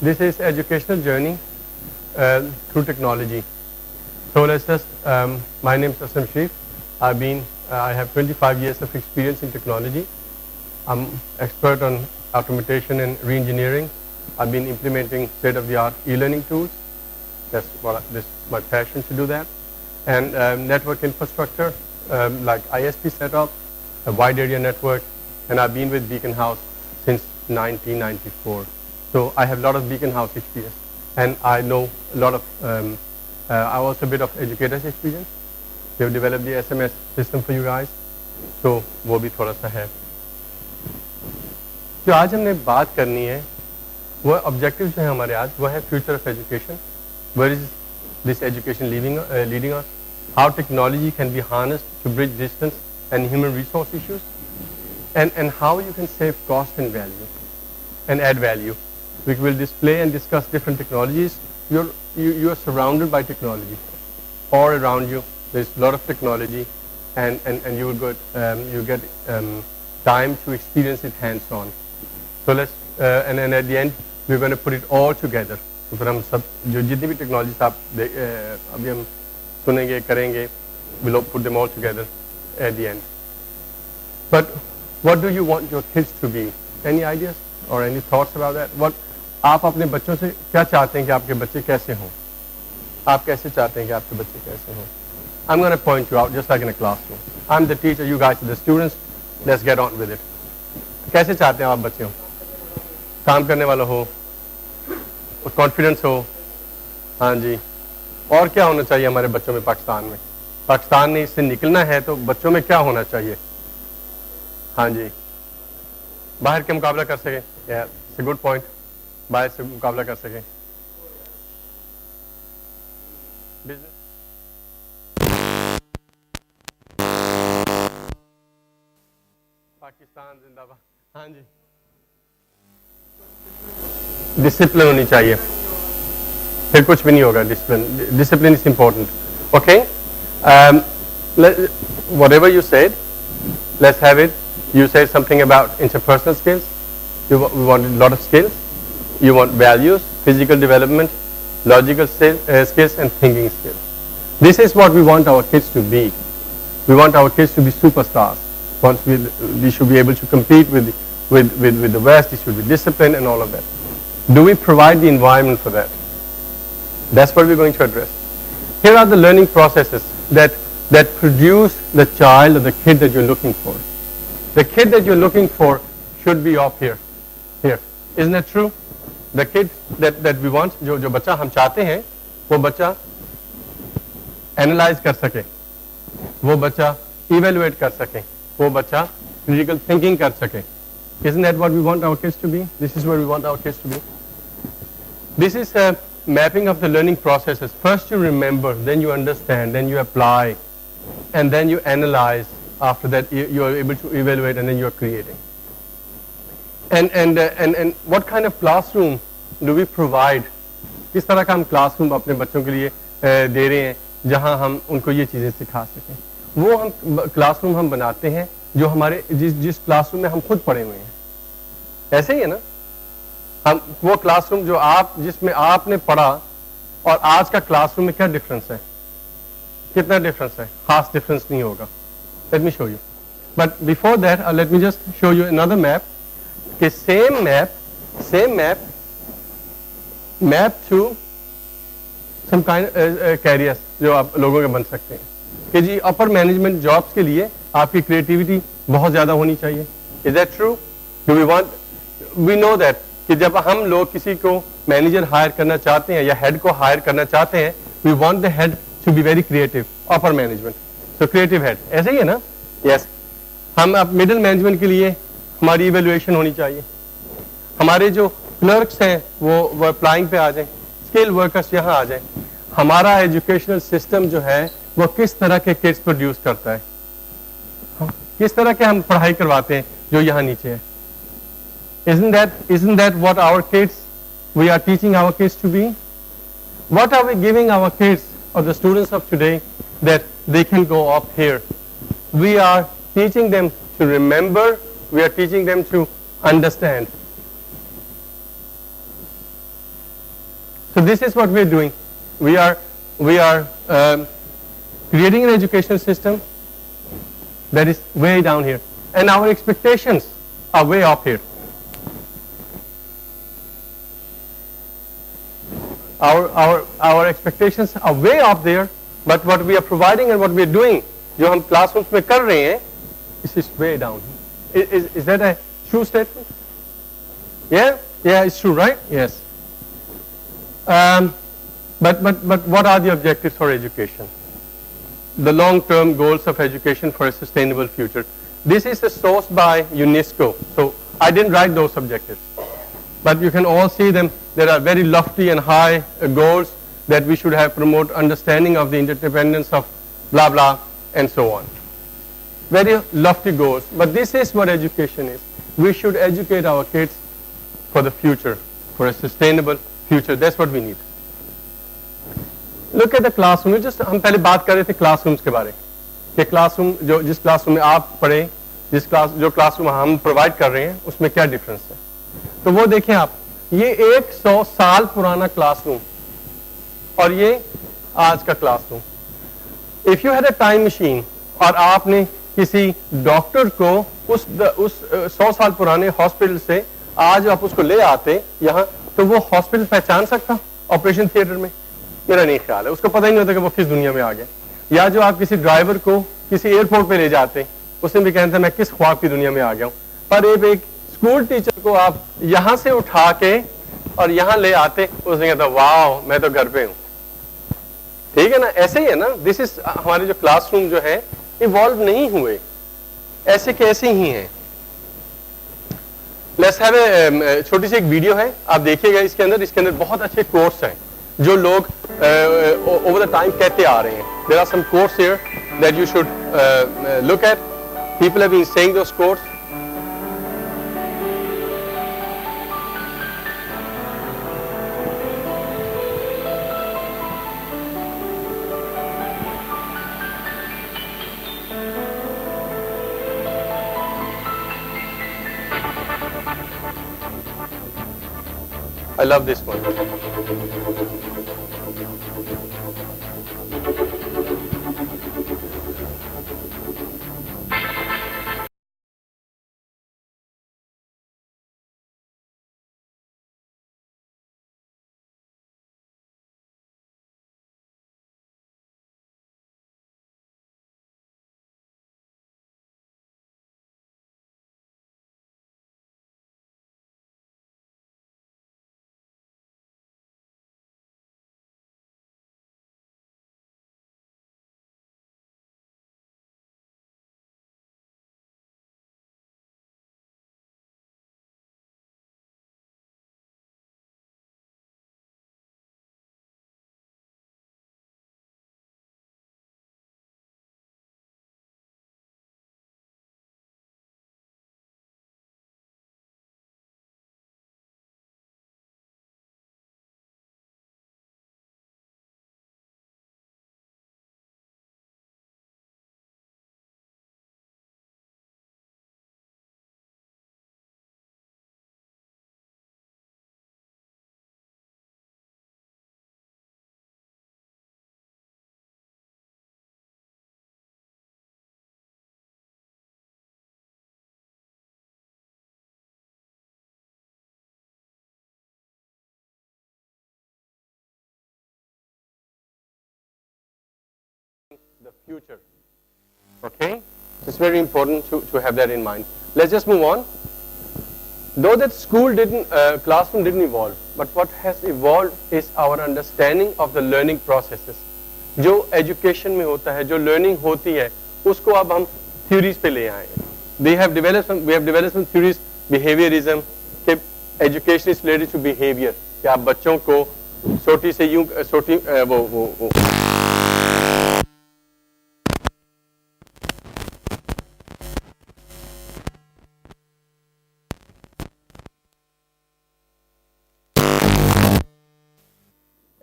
this is educational journey through technology. So let's just, my name is Aslam Sharif. I have 25 years of experience in technology. I'm expert on automation and re-engineering. I've been implementing state-of-the-art e-learning tools. This is my passion to do that. And network infrastructure, like ISP setup, a wide area network, and I've been with Beacon House since 1994. So I have a lot of Beacon House experience, and I know a lot of, I also a bit of educators experience. We have developed the SMS system for you guys, so वो भी थोड़ा सा है. जो आज हमने बात करनी है, वो ऑब्जेक्टिव जो है हमारे आज, वो है future of education. Where is this education leading us? How technology can be harnessed to bridge distance and human resource issues, and how you can save cost and value, and add value. We will display and discuss different technologies. You are surrounded by technology. All around you, there's a lot of technology, and you will get time to experience it hands-on. So let's and then at the end we're going to put it all together. तो फिर हम सब जो जितनी भी technology आप अभी हम सुनेंगे करेंगे, we'll put them all together at the end. But what do you want your kids to be? Any ideas or any thoughts about that? What आप अपने बच्चों से क्या चाहते हैं कि आपके बच्चे कैसे हों? आप कैसे चाहते हैं कि आपके बच्चे कैसे हों? I'm going to point you out just like in a classroom. I'm the teacher, you guys are the students. Let's get on with it. कैसे चाहते हैं आप बच्चे हों? काम करने वाला हो, कॉन्फिडेंस हो, हाँ जी. और क्या होना चाहिए हमारे बच्चों में पाकिस्तान में? पाकिस्तान ने इससे निकलना है तो बच्चों में क्या होना चाहिए? हाँ जी, बाहर के मुकाबला कर सकें. It's a good point. बाहर से मुकाबला कर सकें. बिजनेस पाकिस्तान जिंदाबाद. हाँ जी, डिसिप्लिन होनी चाहिए, फिर कुछ भी नहीं होगा. Discipline is important. Okay, whatever you said, let's have it. You said something about interpersonal skills. We want a lot of skills. You want values, physical development, logical skills, and thinking skills. This is what we want our kids to be. We want our kids to be superstars. Once we should be able to compete with the West. They should be disciplined and all of that. Do we provide the environment for that? That's what we're going to address. Here are the learning processes that produce the child or the kid that you're looking for. The kid that you're looking for should be up here. Here. Isn't that true? The kid that we want, जो बच्चा हम चाहते हैं, वो बच्चा analyze कर सके, वो बच्चा evaluate कर सके, वो बच्चा critical thinking कर सके. Isn't that what we want our kids to be? This is where we want our kids to be. This is a mapping of the learning processes. First you remember, then you understand, then you apply, and then you analyze. After that you are able to evaluate, and then you are creating. And what kind of classroom do we provide? किस तरह का हम classroom अपने बच्चों के लिए दे रहे हैं जहां हम उनको ये चीजें सिखा सकें? वो हम classroom हम बनाते हैं जो हमारे जिस क्लासरूम में हम खुद पढ़े हुए हैं. ऐसे ही है ना? हम वो क्लासरूम जो जिसमें आपने पढ़ा और आज का क्लासरूम में क्या डिफरेंस है? कितना डिफरेंस है? खास डिफरेंस नहीं होगा. Let me show you. But before that, let me just show you another map. Okay, same map to some kind of careers जो आप लोगों के बन सकते हैं. कि जी अपर मैनेजमेंट जॉब्स के लिए आपकी क्रिएटिविटी बहुत ज़्यादा होनी चाहिए. Is that true? Do we want? We know that कि जब हम लोग किसी को मैनेजर हायर करना चाहते हैं या हेड को हायर करना चाहते हैं, we want the head to be very creative, upper management. So creative head. ऐसे ही है ना? Yes. हम अब मिडिल मैनेजमेंट के लिए हमारी इवेल्युएशन होनी चाहिए. हमारे जो क्लर्क्स हैं वो अप्लाइंग पे आ जाएं, स्किल वर्कर्स यहाँ आ जाएं. हमारा एजुकेशनल सिस्टम जो है वो किस तरह के किड्स प्रोड्यूस करता है, किस तरह के हम पढ़ाई करवाते हैं जो यहाँ नीचे है. Isn't that what our kids, we are teaching our kids to be? What are we giving our kids or the students of today that they can go up here? We are teaching them to remember, we are teaching them to understand. So this is what we are doing. We are creating an educational system that is way down here, and our expectations are way up here. Our expectations are way up there, but what we are providing and what we are doing, जो हम classrooms में कर रहे हैं, is way down. Is that a true statement? Yeah, it's true, right? Yes. But what are the objectives for education? The long-term goals of education for a sustainable future. This is sourced by UNESCO. So I didn't write those objectives, but you can all see them. There are very lofty and high goals that we should have promote understanding of the interdependence of blah blah and so on. Very lofty goals, but this is what education is. We should educate our kids for the future, for a sustainable future. That's what we need. Look at the classroom. हम पहले बात कर रहे थे classrooms के बारे कि classroom जिस classroom में आप पढ़े, जो classroom हम provide कर रहे हैं, उसमें क्या difference है? तो वो देखें आप, ये 100 साल पुराना classroom और ये आज का classroom. If you had a time machine और आपने किसी डॉक्टर को उस 100 साल पुराने हॉस्पिटल से आज आप उसको ले आते यहाँ, तो वो हॉस्पिटल पहचान सकता ऑपरेशन थिएटर में? मेरा नहीं ख्याल है. उसको पता ही नहीं होता कि वो किस दुनिया में आ गया. या जो आप किसी ड्राइवर को किसी एयरपोर्ट पे ले जाते, उसने भी कहता मैं किस ख्वाब की दुनिया में आ गया हूँ. पर एक स्कूल टीचर को आप यहाँ से उठा के और यहाँ ले आते, उसने कहता वाह मैं तो घर पे हूँ. ठीक है ना? ऐसे ही है ना. दिस इज हमारे जो क्लासरूम जो है इवॉल्व नहीं हुए, ऐसे कैसे ही हैं. लेट्स हैव ए छोटी सी एक वीडियो है, आप देखिएगा. इसके अंदर बहुत अच्छे कोर्स हैं जो लोग ओवर द टाइम कहते आ रहे हैं. There are some course here that you should look at. People have been saying those course. I love this one. The future. Okay? It's very important to have that in mind. Let's just move on. Though that classroom didn't evolve, but what has evolved is our understanding of the learning processes. जो education में होता है, जो learning होती है, उसको अब हम theories पे ले आए. We have developed some theories, behaviorism, कि education is related to behavior. कि आप बच्चों को सोटी से यूं सोटी वो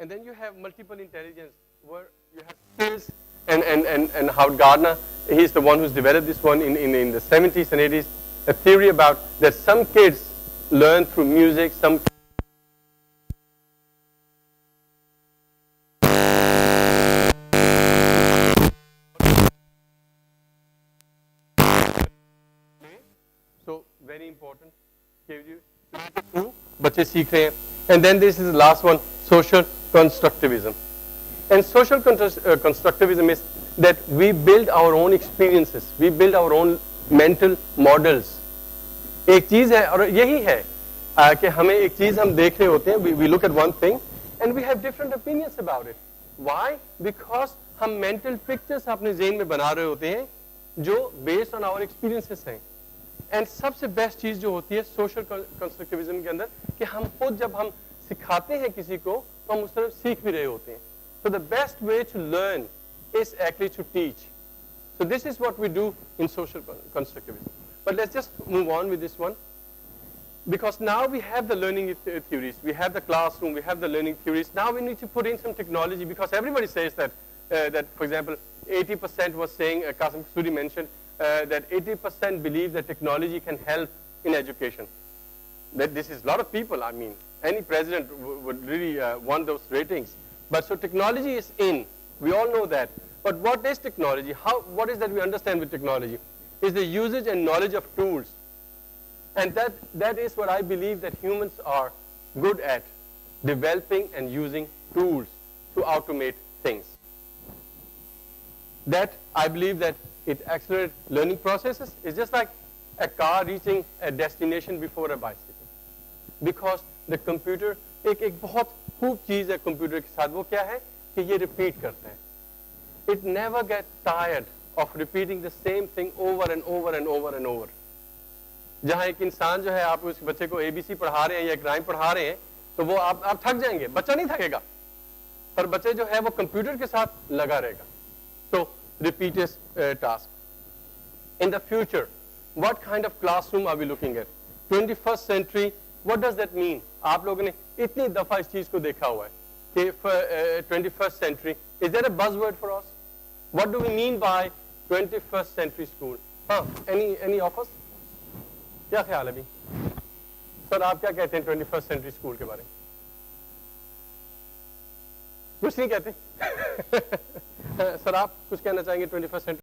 And then you have multiple intelligence, where you have skills, and Howard Gardner, he's the one who's developed this one in the 70s and 80s, a theory about that some kids learn through music, some बच्चे सीख रहे हैं. And then this is the last one, social constructivism. And social constructivism is that we build our own experiences, we build our own mental models. एक चीज है और यही है कि हमें एक चीज हम देख रहे होते हैं, we look at one thing and we have different opinions about it. Why? Because हम mental pictures अपने ज़हन में बना रहे होते हैं जो based on our experiences हैं. And सबसे बेस्ट चीज जो होती है सोशल कंस्ट्रक्टिविज्म के अंदर कि हम खुद जब हम सिखाते हैं किसी को तो हम उस तरह सीख भी रहे होते हैं. So the best way to learn is actually to teach. So this is what we do in social constructivism. But let's just move on with this one. Because now we have the learning theories, we have the classroom, we have the learning theories. Now we need to put in some technology because everybody says that, for example, 80% was saying, Qasim Kasturi mentioned, that 80% believe that technology can help in education. That this is a lot of people, I mean, any president would really want those ratings. But so technology is in, we all know that. But what is technology? What is that we understand with technology? Is the usage and knowledge of tools. And that is what I believe that humans are good at, developing and using tools to automate things. That I believe that it accelerates learning processes. It's just like a car reaching a destination before a bicycle. Because the computer, एक बहुत खूब चीज है computer के साथ, वो क्या है कि ये रिपीट करता है. It never gets tired of repeating the same thing over and over and over and over. जहाँ एक इंसान जो है आप उस बच्चे को ABC पढ़ा रहे हैं या एक राइम पढ़ा रहे हैं तो वो आप थक जाएंगे, बच्चा नहीं थकेगा, पर बच्चे जो है वो कंप्यूटर के साथ लगा रहेगा. So repeat is task. In the future, what kind of classroom are we looking at? 21st century, what does that mean? आप लोगों ने इतनी दफा इस चीज को देखा हुआ है कि 21st century, is there a buzzword for us? What do we mean by 21st century school? हाँ, any of us? क्या ख्याल है अभी? सर आप क्या कहते हैं 21st century school के बारे में? कुछ नहीं कहते? सर आप कुछ कहना चाहेंगे 21st century